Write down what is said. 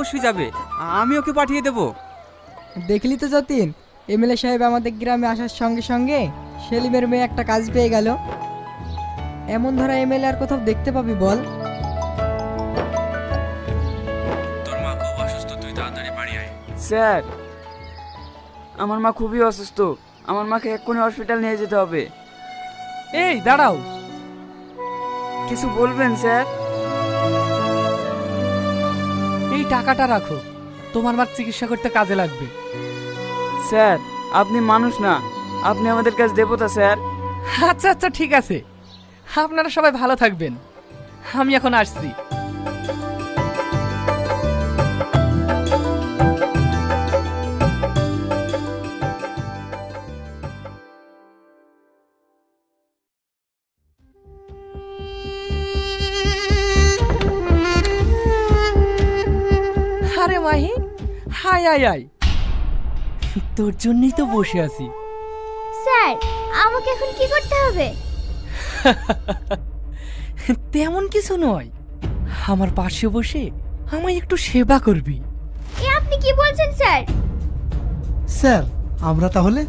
অবশ্যই যাবে, আমি ওকে পাঠিয়ে দেবো। দেখলি তো যতীন, এমএলএ সাহেব আমাদের গ্রামে আসার সঙ্গে সঙ্গে সেলিমের মেয়ে একটা কাজ পেয়ে গেল। এমন ধরা এমএলএ আর কোথাও দেখতে পাবি বল? তোর মা খুব অসুস্থ, তুই তাড়াতাড়ি বাড়ি আয়। স্যার, আমার মা খুবই অসুস্থ, আমার মাকে এক্ষুনি হসপিটাল নিয়ে যেতে হবে। এই দাঁড়াও, কিছু বলবেন স্যার? এই টাকাটা রাখো, তোমার মার চিকিৎসা করতে কাজে লাগবে। স্যার, আপনি মানুষ না, আপনি আমাদের কাছে দেবতা স্যার। আচ্ছা আচ্ছা ঠিক আছে, আপনারা সবাই ভালো থাকবেন, আমি এখন আসছি। আরে মাহি, হাই আয় আয়, তোর জন্যই তো বসে আছি। স্যার, আমাকে এখন কি করতে হবে? তেমন কিছু নয়, আমার পাশে বসে আমায় একটু সেবা করবি। এ আপনি কি বলছেন স্যার? স্যার, আমরা তাহলে